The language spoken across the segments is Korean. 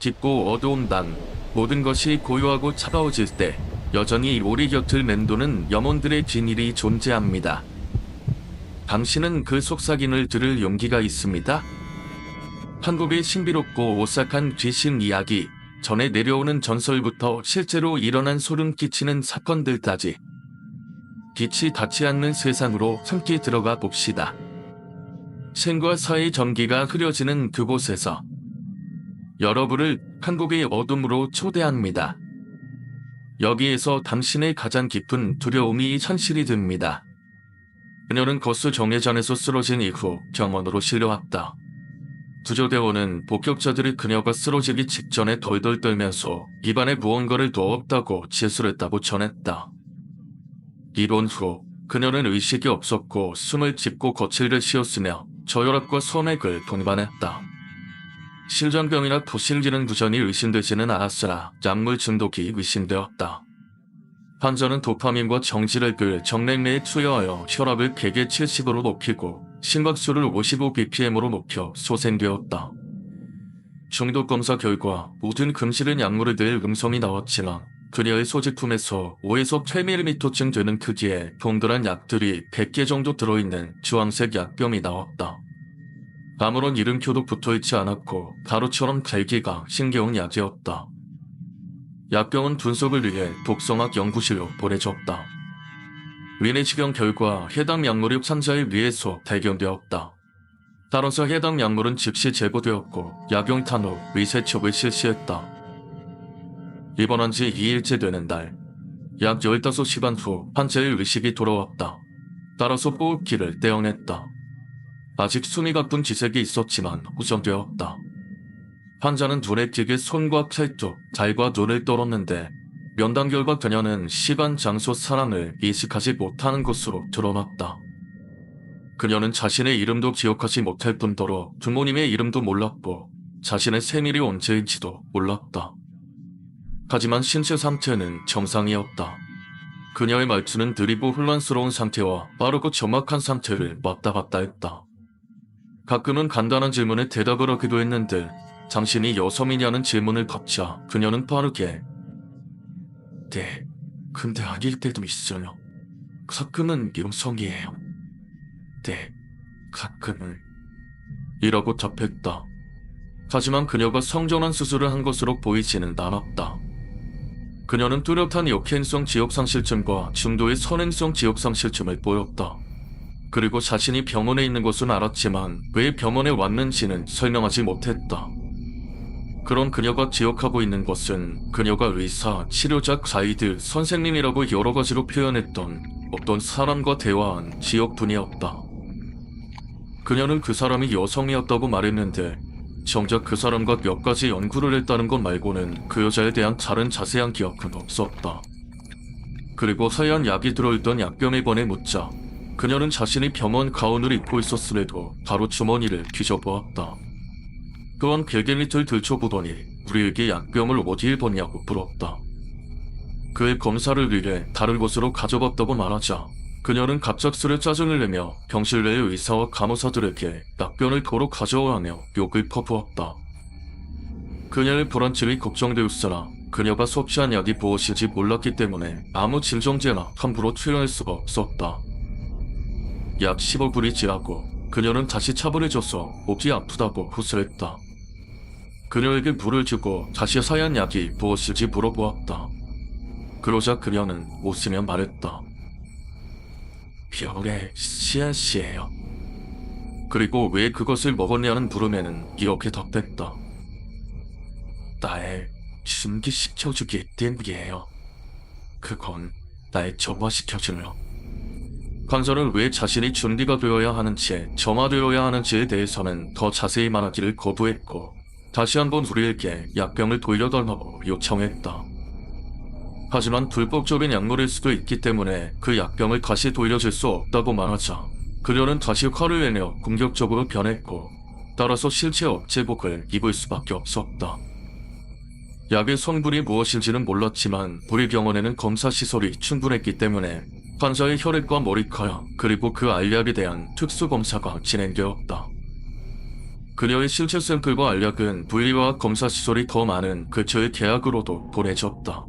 짙고 어두운 밤, 모든 것이 고요하고 차가워질 때 여전히 우리 곁을 맴도는 영혼들의 비밀이 존재합니다. 당신은 그 속삭임을 들을 용기가 있습니다. 한국의 신비롭고 오싹한 귀신 이야기, 전해 내려오는 전설부터 실제로 일어난 소름 끼치는 사건들까지 빛이 닿지 않는 세상으로 함께 들어가 봅시다. 생과 사의 전기가 흐려지는 그곳에서 여러분을 한국의 어둠으로 초대합니다. 여기에서 당신의 가장 깊은 두려움이 현실이 됩니다. 그녀는 거수 정예전에서 쓰러진 이후 병원으로 실려왔다. 구조대원은 목격자들이 그녀가 쓰러지기 직전에 덜덜 떨면서 입안에 무언가를 넣었다고 진술했다고 전했다. 이론 후 그녀는 의식이 없었고 숨을 짓고 거칠게 쉬었으며 저혈압과 소맥을 동반했다. 실전병이나 도실기능 부전이 의심되지는 않았으나 약물 중독이 의심되었다. 환자는 도파민과 정지력을 정맥 내에 투여하여 혈압을 100에 70으로 높이고 심박수를 55bpm으로 높여 소생되었다. 중독 검사 결과 모든 금실은 약물에 대해 음성이 나왔지만 그녀의 소지품에서 5에서 8mm쯤 되는 크기의 동그란 약들이 100개 정도 들어있는 주황색 약병이 나왔다. 아무런 이름표도 붙어있지 않았고 가루처럼 달기가 신기한 약이었다. 약병은 분석을 위해 독성학 연구실로 보내졌다. 위내시경 결과 해당 약물이 환자의 뇌에서 발견되었다. 따라서 해당 약물은 즉시 제거되었고 약용탄 후 위세척을 실시했다. 입원한 지 2일째 되는 날, 약 15시간 후 환자의 의식이 돌아왔다. 따라서 호흡기를 떼어냈다. 아직 숨이 가쁜 기색이 있었지만 후정되었다. 환자는 눈에 띄게 손과 팔뚝, 발과 눈을 떨었는데 면담 결과 그녀는 시간, 장소, 사람을 인식하지 못하는 것으로 드러났다. 그녀는 자신의 이름도 기억하지 못할 뿐더러 부모님의 이름도 몰랐고 자신의 생일이 언제인지도 몰랐다. 하지만 신체 상태는 정상이었다. 그녀의 말투는 느리고 혼란스러운 상태와 빠르고 정확한 상태를 왔다 갔다 했다. 가끔은 간단한 질문에 대답을 하기도 했는데 당신이 여성이냐는 질문을 받자 그녀는 빠르게 네, 근데 아닐 때도 있어요. 가끔은 여성이에요. 네, 가끔은 이라고 답했다. 하지만 그녀가 성전환 수술을 한 것으로 보이지는 않았다. 그녀는 뚜렷한 역행성 지역상실증과 중도의 선행성 지역상실증을 보였다. 그리고 자신이 병원에 있는 것은 알았지만 왜 병원에 왔는지는 설명하지 못했다. 그런 그녀가 기억하고 있는 것은 그녀가 의사, 치료자, 가이드, 선생님이라고 여러 가지로 표현했던 어떤 사람과 대화한 기억뿐이었다. 그녀는 그 사람이 여성이었다고 말했는데 정작 그 사람과 몇 가지 연구를 했다는 것 말고는 그 여자에 대한 다른 자세한 기억은 없었다. 그리고 하얀 약이 들어있던 약병에 관해 묻자 그녀는 자신이 병원 가운을 입고 있었음에도 바로 주머니를 뒤져보았다. 또한 벨게밑을 들춰보더니 우리에게 약병을 어디에 버냐고 물었다. 그의 검사를 위해 다른 곳으로 가져갔다고 말하자 그녀는 갑작스레 짜증을 내며 병실 내의 의사와 간호사들에게 약병을 도로 가져와 하며 욕을 퍼부었다. 그녀의 불안증이 걱정되었으나 그녀가 섭취한 약이 무엇인지 몰랐기 때문에 아무 진정제나 함부로 투여할 수가 없었다. 약 15분이 지나고 그녀는 다시 차분해져서 목이 아프다고 호소했다. 그녀에게 물을 주고 다시 하얀 약이 무엇인지 물어보았다. 그러자 그녀는 웃으며 말했다. 병의 씨앗이에요. 그리고 왜 그것을 먹었냐는 물음에는 이렇게 답했다. 나의 준기시켜주기 때문이에요. 그건 나의 점화시켜주려. 환자는 왜 자신이 준비가 되어야 하는지, 점화되어야 하는지에 대해서는 더 자세히 말하기를 거부했고 다시 한번 우리에게 약병을 돌려달라고 요청했다. 하지만 불법적인 약물일 수도 있기 때문에 그 약병을 다시 돌려줄 수 없다고 말하자 그녀는 다시 화를 내며 공격적으로 변했고 따라서 실제 억제복을 입을 수밖에 없었다. 약의 성분이 무엇인지는 몰랐지만 우리 병원에는 검사시설이 충분했기 때문에 환자의 혈액과 머리카락 그리고 그 알약에 대한 특수검사가 진행되었다. 그녀의 신체 샘플과 알약은 분리화학 검사 시설이 더 많은 근처의 대학으로도 보내졌다.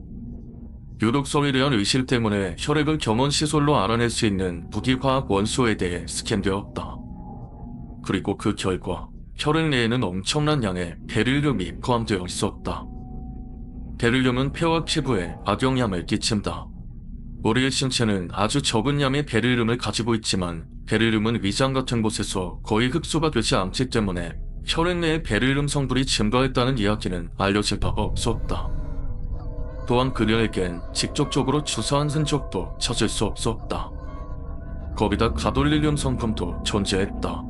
유독 성에 대한 의심 때문에 혈액을 경원 시설로 알아낼 수 있는 무기화학 원소에 대해 스캔되었다. 그리고 그 결과 혈액 내에는 엄청난 양의 베릴륨이 포함되어 있었다. 베릴륨은 폐와 피부에 악영향을 끼친다. 우리의 신체는 아주 적은 양의 베릴륨을 가지고 있지만 베릴륨은 위장 같은 곳에서 거의 흡수가 되지 않기 때문에 혈액 내의 베릴륨 성분이 증가했다는 이야기는 알려질 바가 없었다. 또한 그녀에겐 직접적으로 주사한 흔적도 찾을 수 없었다. 거기다 가돌릴륨 성분도 존재했다.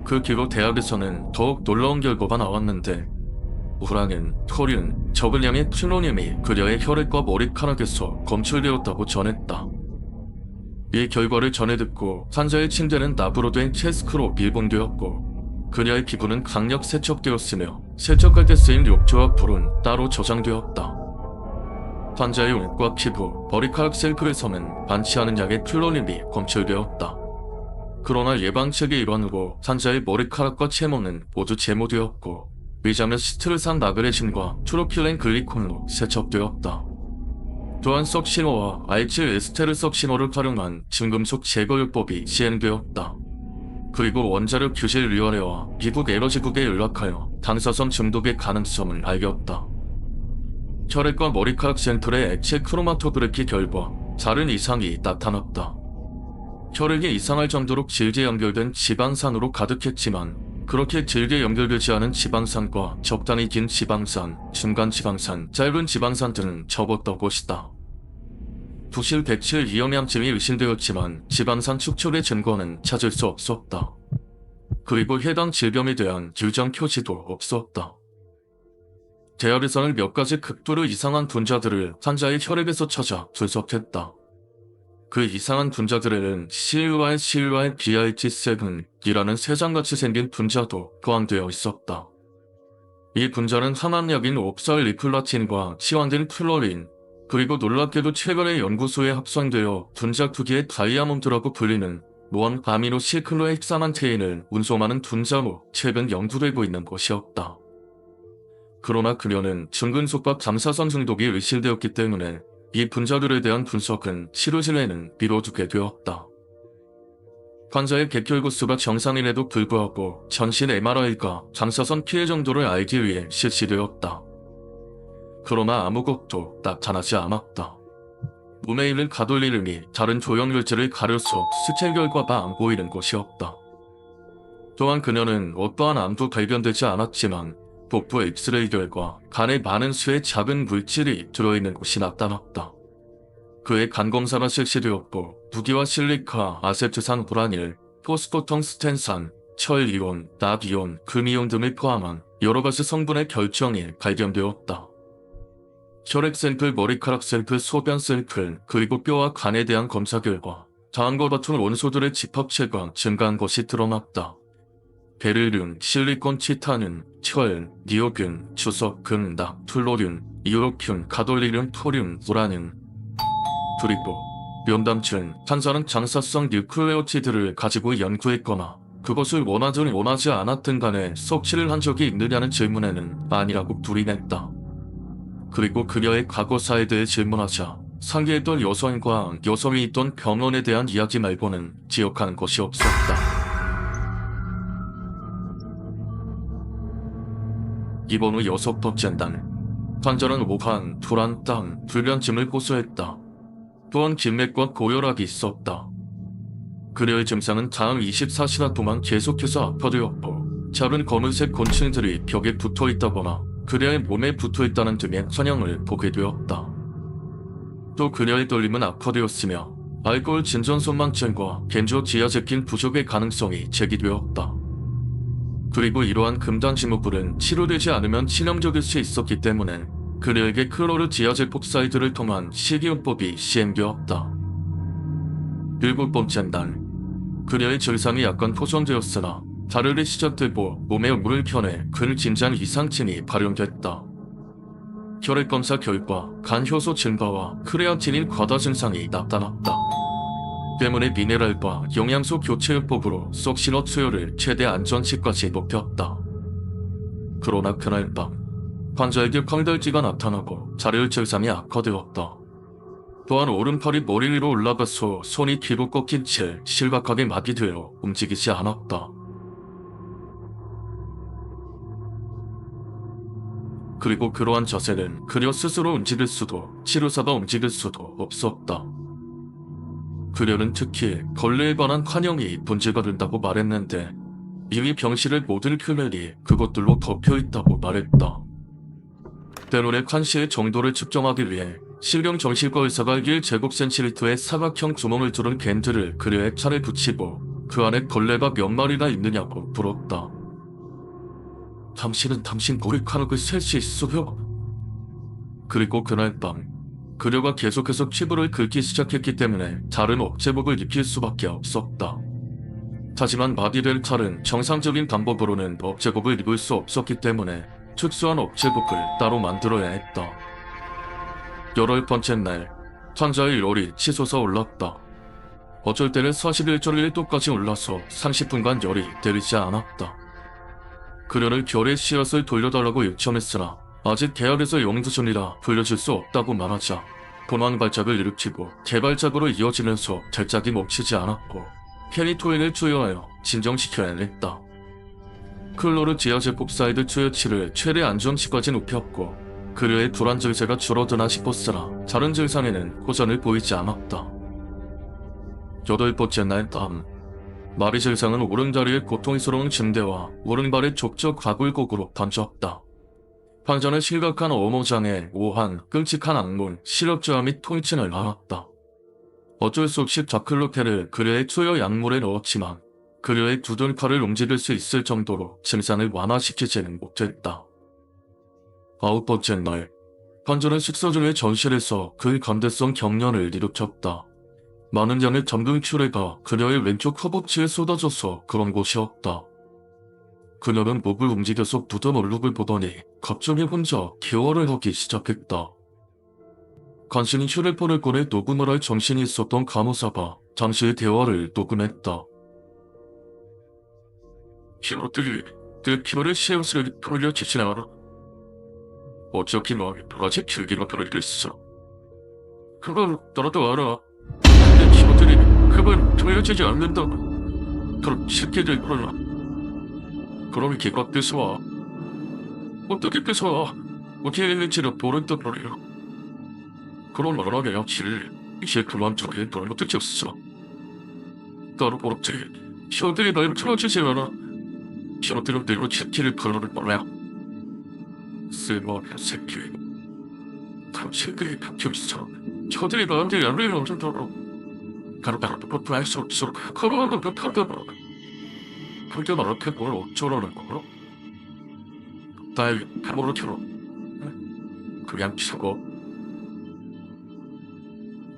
그 뒤로 대학에서는 더욱 놀라운 결과가 나왔는데 우라닌, 토린, 적은 양의 플루토늄이 그녀의 혈액과 머리카락에서 검출되었다고 전했다. 이 결과를 전해 듣고 환자의 침대는 납으로 된 체스크로 밀봉되었고 그녀의 피부는 강력 세척되었으며 세척할 때 쓰인 욕조와 불은 따로 저장되었다. 환자의 옷과 피부, 머리카락 셀클에서는 많지 않은 양의 플루토늄이 검출되었다. 그러나 예방책의 일환으로 환자의 머리카락과 채모는 모두 제모되었고 위장은 시트르산 나그레신과 트로필렌 글리콘으로 세척되었다. 또한 석신호와 알칠 에스테르 석신호를 활용한 진금속 제거요법이 시행되었다. 그리고 원자력 규실위원회와 미국 에너지국에 연락하여 당사성 중독의 가능성을 알렸다. 혈액과 머리카락 샘플의 액체 크로마토그래피 결과 다른 이상이 나타났다. 혈액이 이상할 정도로 질게 연결된 지방산으로 가득했지만 그렇게 질게 연결되지 않은 지방산과 적당히 긴 지방산, 중간 지방산, 짧은 지방산들은 접었던 것이다. 부실 배칠 이염양침이 의심되었지만 지방산 축출의 증거는 찾을 수 없었다. 그리고 해당 질병에 대한 유전 표시도 없었다. 대학에서는 몇 가지 극도로 이상한 분자들을 환자의 혈액에서 찾아 분석했다. 그 이상한 분자들에는 CUR, BRT7이라는 쇠장같이 생긴 분자도 포함되어 있었다. 이 분자는 항암약인 옵살리플라틴과 치환된 플로린, 그리고 놀랍게도 최근에 연구소에 합성되어 분자 크기의 다이아몬드라고 불리는 노원 아미노 시클로헥사만테인을 운송하는 분자로 최근 연구되고 있는 것이었다. 그러나 그녀는 중금속과 감사선 중독이 의심되었기 때문에 이 분자들에 대한 분석은 치료실에는 미뤄두게 되었다. 환자의 객혈구수가 정상임에도 불구하고 전신 MRI가 감사선 피해 정도를 알기 위해 실시되었다. 그러나 아무것도 나타나지 않았다. 몸에 있는 가돌리름이 다른 조형물질을 가려서 수체 결과가 안 보이는 것이었다. 또한 그녀는 어떠한 암도 발견되지 않았지만 복부 엑스레이 결과 간에 많은 수의 작은 물질이 들어있는 것이 나타났다. 그의 간 검사가 실시되었고 무기와 실리카, 아세트산 우라닐, 포스포텅스텐산, 철이온, 납이온, 금이온 등을 포함한 여러가지 성분의 결정이 발견되었다. 혈액 샘플, 머리카락 샘플, 소변 샘플, 그리고 뼈와 간에 대한 검사 결과 다음과 같은 원소들의 집합체가 증가한 것이 드러났다. 베릴륨, 실리콘, 티타늄, 철, 니오균, 주석, 금, 낙, 플로륨, 이오로균, 가돌리륨, 토륨, 우라늄. 그리고 면담증, 환자는 장사성 뉴클레오티드를 가지고 연구했거나 그것을 원하든 원하지 않았든 간에 섭취를 한 적이 있느냐는 질문에는 아니라고 부인했다. 그리고 그녀의 과거사에 대해 질문하자 상기했던 여성과 여성이 있던 병원에 대한 이야기 말고는 기억하는 것이 없었다. 이번 후 6번째 날, 환자는 오한, 불안, 땅, 불면증을 호소했다. 또한 긴맥과 고혈압이 있었다. 그녀의 증상은 다음 24시간 동안 계속해서 악화되었고 작은 검은색 곤충들이 벽에 붙어있다거나 그녀의 몸에 붙어있다는 등의 환영을 보게 되었다. 또 그녀의 떨림은 악화되었으며 알코올 진전선망증과 겐조디아제킨 부족의 가능성이 제기되었다. 그리고 이러한 금단지무불은 치료되지 않으면 치명적일 수 있었기 때문에 그녀에게 클로르디아제폭사이드를 통한 식이요법이 시행되었다. 7번째 날, 그녀의 증상이 약간 호전되었으나 다르게 시작되고 몸에 물을 켜내 근진장 이상증이 발현됐다. 혈액검사 결과 간 효소 증가와 크레아틴인 과다 증상이 나타났다. 때문에 미네랄과 영양소 교체요법으로 속신호 투여를 최대 안전치까지 높였다. 그러나 그날 밤 환자에게 황달기가 나타나고 자려울 증상이 악화되었다. 또한 오른팔이 머리 위로 올라가서 손이 뒤로 꺾인 채 실각하게 마비되어 움직이지 않았다. 그리고 그러한 자세는 그녀 스스로 움직일 수도 치료사가 움직일 수도 없었다. 그녀는 특히 걸레에 관한 환영이 문제가 된다고 말했는데 이미 병실의 모든 표면이 그것들로 덮여있다고 말했다. 때문에 칸시의 정도를 측정하기 위해 실경정신과 의사가 1제곱센티미터의 사각형 구멍을 뚫은 밴드를 그녀의 차에 붙이고 그 안에 걸레가 몇 마리나 있느냐고 물었다. 당신은 당신 머리카락을 셀 수 있어요? 그리고 그날 밤 그녀가 계속해서 피부를 긁기 시작했기 때문에 다른 억제복을 입힐 수밖에 없었다. 하지만 마비된 칼은 정상적인 방법으로는 억제복을 입을 수 없었기 때문에 특수한 억제복을 따로 만들어야 했다. 18번째 날, 환자의 열이 치솟아 올랐다. 어쩔 때는 41.1도까지 올라서 30분간 열이 내리지 않았다. 그녀는 결의 씨앗을 돌려달라고 요청했으나 아직 계약에서 영주 중이라 돌려줄 수 없다고 말하자 본황 발작을 일으키고 개발작으로 이어지면서 발작이 멈추지 않았고 페니토인을 투여하여 진정시켜야 했다. 클로르지아제폭사이드 투여치를 최대 안정치까지 높였고 그녀의 불안 증세가 줄어드나 싶었으나 다른 증상에는 호전을 보이지 않았다. 8번째 날 밤 마비 증상은 오른다리의 고통스러운 증대와 오른발의 족적 과굴곡으로 번졌다. 환자는 실각한 어모장애, 오한, 끔찍한 악몽, 시력저하 및 통증을 앓았다. 어쩔 수 없이 다클로케를 그녀의 투여 약물에 넣었지만 그녀의 두둔 팔을 움직일 수 있을 정도로 증상을 완화시키지는 못했다. 9번째 날, 환자는 식사 중에 전실에서 근감대성 경련을 일으켰다. 많은 양의 잠금 큐레가 그녀의 왼쪽 허벅지에 쏟아져서 그런 것이었다. 그녀는 목을 움직여서 묻은 얼룩을 보더니 갑자기 혼자 개화를 하기 시작했다. 간신히 휴대폰을 꺼내 녹음을 할 정신이 있었던 간호사가 잠시의 대화를 녹음했다. 이것들이 내 피부를 시험스레 돌려치지 않아. 어차피 마음이 도라지 길기로 돌릴 있어. 그건 너라도 알아. 내 피부들이 그건 돌려지지 않는다고. 그럼 쉽게 될 거라. 그럼 기가 뺏어와. 어떻게 뺏어와? 어떻게 했는지를 모른단 말이야. 그런 말하게 역시를 이제 그만 저게 너는 어떻게 없어. 나로 모르지. 형들이 나를 틀어주지 않아. 형들은 내로 치키를 걸러를 몰라. 쓸모없는 새끼. 당신들이 박혀있어. 저들이 나한테 연락이 없어도록 가로가로 뽀뽀할 수 없어. 그러면 못하더라. 그게 나한테 뭘 어쩌라는 거야? 날 감으로 켜라. 그냥 치고.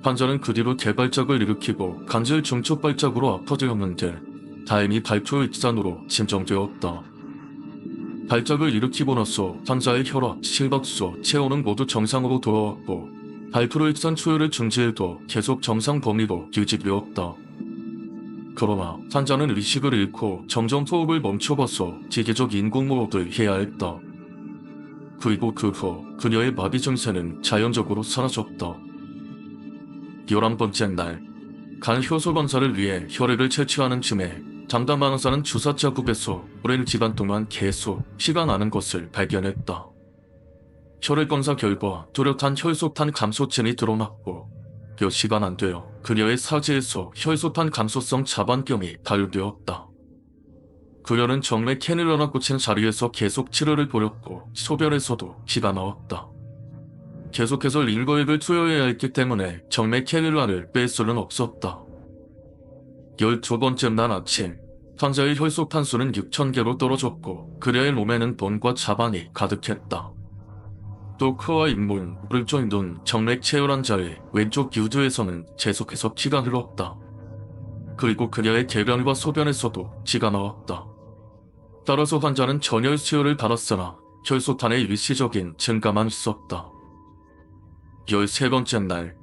환자는 그 뒤로 개발작을 일으키고 간질 중첩 발작으로 아파되었는데 다행히 발표 입산으로 진정되었다. 발작을 일으키고 나서 환자의 혈압, 심박수, 체온은 모두 정상으로 돌아왔고 발표로 입산 투여를 중지해도 계속 정상 범위로 유지되었다. 그러나 환자는 의식을 잃고 점점 호흡을 멈춰봐서 기계적 인공호흡을 해야 했다. 그리고 그 후 그녀의 마비 증세는 자연적으로 사라졌다. 11번째 날, 간 효소 검사를 위해 혈액을 채취하는 즈음에 담당 의사는 주사 자국에서 오랜 기간 동안 계속 피가 나는 것을 발견했다. 혈액 검사 결과 뚜렷한 혈소탄 감소증이 드러났고 몇 시간 안 되어 그녀의 사지에서 혈소탄 감소성 자반경이 발견되었다. 그녀는 정맥 캐닐러나 꽂힌 자리에서 계속 치료를 벌였고 소변에서도 피가 나왔다. 계속해서 링거액을 투여해야 했기 때문에 정맥 캐닐러를 뺄 수는 없었다. 12번째 날 아침, 환자의 혈소탄수는 6,000개로 떨어졌고 그녀의 몸에는 본과 자반이 가득했다. 또 코와 잇몸, 오른쪽 눈, 정맥 체열한 자의 왼쪽 유두에서는 계속해서 피가 흘렀다. 그리고 그녀의 대변과 소변에서도 피가 나왔다. 따라서 환자는 전열 수혈을 받았으나 혈소탄의 일시적인 증가만 있었다. 13번째 날,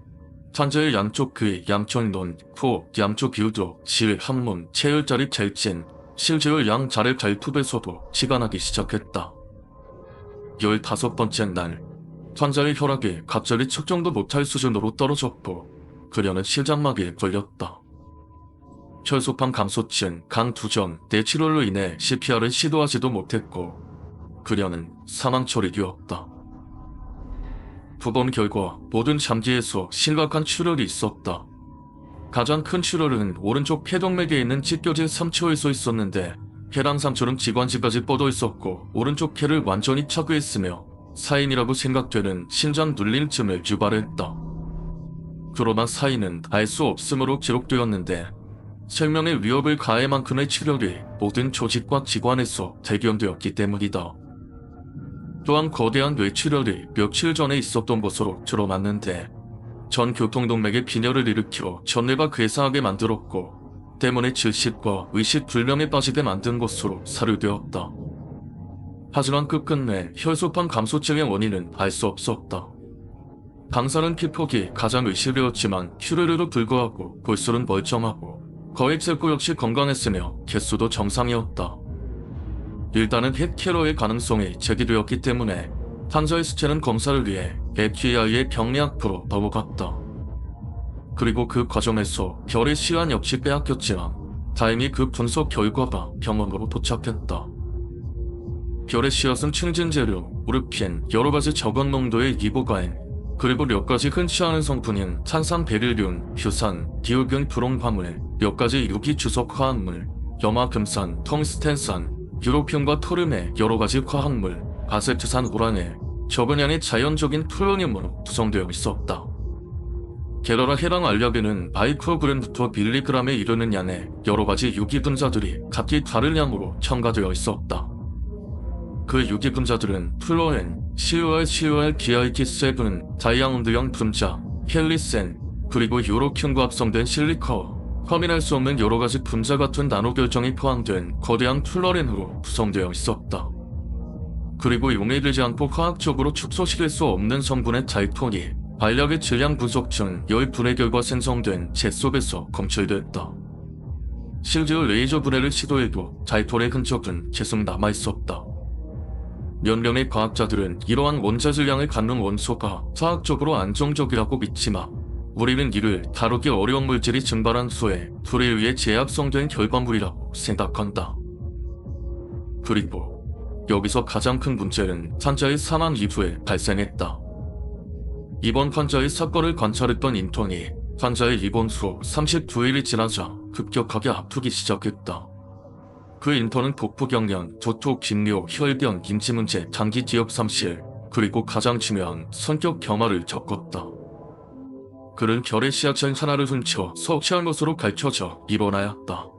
산자의 양쪽 그 양천론, 코, 양쪽 유도, 실, 한문, 체열자리 젤진, 실제의 양 자를 갈투에서도 시간하기 시작했다. 15번째 날, 산자의 혈압이 갑자기 측정도 못할 수준으로 떨어졌고 그녀는 실장막에 걸렸다. 혈소판 감소증, 강두전, 뇌출혈로 인해 CPR을 시도하지도 못했고 그녀는 사망 처리되었다. 부검 결과 모든 장기에서 심각한 출혈이 있었다. 가장 큰 출혈은 오른쪽 폐동맥에 있는 찢겨진 상처에서 있었는데 폐랑 상처는 지관지까지 뻗어 있었고 오른쪽 폐를 완전히 차괴했으며 사인이라고 생각되는 신장 눌림증을 유발했다. 그러나 사인은 알 수 없음으로 기록되었는데 생명의 위협을 가할 만큼의 출혈이 모든 조직과 기관에서 대견되었기 때문이다. 또한 거대한 뇌출혈이 며칠 전에 있었던 것으로 드러났는데 전 교통동맥에 빈혈을 일으켜 전뇌가 괴사하게 만들었고 때문에 질식과 의식불명에 빠지게 만든 것으로 사료되었다. 하지만 끝끝내 혈소판 감소증의 원인은 알 수 없었다. 당사는 피폭이 가장 의심되었지만 큐르르로 불구하고 골수는 멀쩡하고 거액세포 역시 건강했으며 개수도 정상이었다. 일단은 핵캐러의 가능성이 제기되었기 때문에 산자의 수체는 검사를 위해 FBI의 병리학부로 넘어갔다. 그리고 그 과정에서 별의 시간 역시 빼앗겼지만 다행히 그 분석 결과가 병원으로 도착했다. 별의 씨앗은 충진재료, 우르핀, 여러가지 적은 농도의 이보가인, 그리고 몇 가지 흔치 않은 성분인 탄산 베릴륨, 휴산, 디올균 불온화물, 몇 가지 유기 주석 화합물, 염화 금산, 텅스텐산, 유로핀과 토름의 여러 가지 화학물, 아세트산 우란에 적은 양의 자연적인 플루토늄으로 구성되어 있었다. 게다가 해당 알약에는 마이크로그램부터 밀리그램에 이르는 양의 여러 가지 유기 분자들이 각기 다른 양으로 첨가되어 있었다. 그 유기 분자들은 플로엔, COR, GIT7, 다이아몬드형 분자, 헬리센, 그리고 유로균과 합성된 실리커, 확인할 수 없는 여러 가지 분자 같은 나노 결정이 포함된 거대한 플러렌으로 구성되어 있었다. 그리고 용해되지 않고 화학적으로 축소시킬 수 없는 성분의 자이톤이 알약의 질량 분석 중 열 분해 결과 생성된 재 속에서 검출됐다. 실제로 레이저 분해를 시도해도 자이톤의 흔적은 계속 남아있었다. 몇 명의 과학자들은 이러한 원자 질량을 갖는 원소가 화학적으로 안정적이라고 믿지만 우리는 이를 다루기 어려운 물질이 증발한 후에 불에 의해 재합성된 결과물이라고 생각한다. 그리고 여기서 가장 큰 문제는 산자의 사망 이후에 발생했다. 이번 환자의 사건을 관찰했던 인턴이 환자의 입원 후 39일이 지나자 급격하게 아프기 시작했다. 그 인턴은 복부경련, 도토, 긴묘, 혈변, 임지문제, 장기 지역 삼실, 그리고 가장 중요한 성격 겸화를 적었다. 그는 결의 씨앗장 하나를 훔쳐 섭취한 것으로 밝혀져 입원하였다.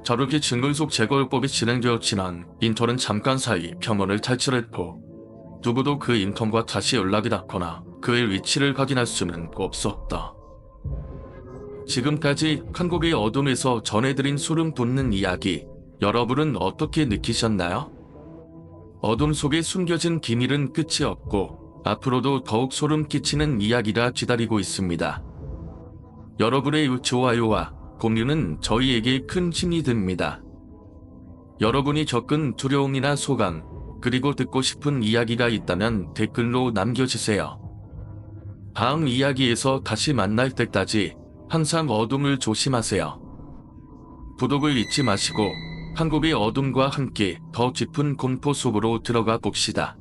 자루기 증근속 제거요법이 진행되었지만 인턴은 잠깐 사이 병원을 탈출했고 누구도 그 인턴과 다시 연락이 닿거나 그의 위치를 확인할 수는 없었다. 지금까지 한국의 어둠에서 전해드린 소름 돋는 이야기, 여러분은 어떻게 느끼셨나요? 어둠 속에 숨겨진 비밀은 끝이 없고 앞으로도 더욱 소름 끼치는 이야기가 기다리고 있습니다. 여러분의 좋아요와 공유는 저희에게 큰 힘이 됩니다. 여러분이 겪은 두려움이나 소감, 그리고 듣고 싶은 이야기가 있다면 댓글로 남겨주세요. 다음 이야기에서 다시 만날 때까지 항상 어둠을 조심하세요. 구독을 잊지 마시고 한국의 어둠과 함께 더 깊은 공포 속으로 들어가 봅시다.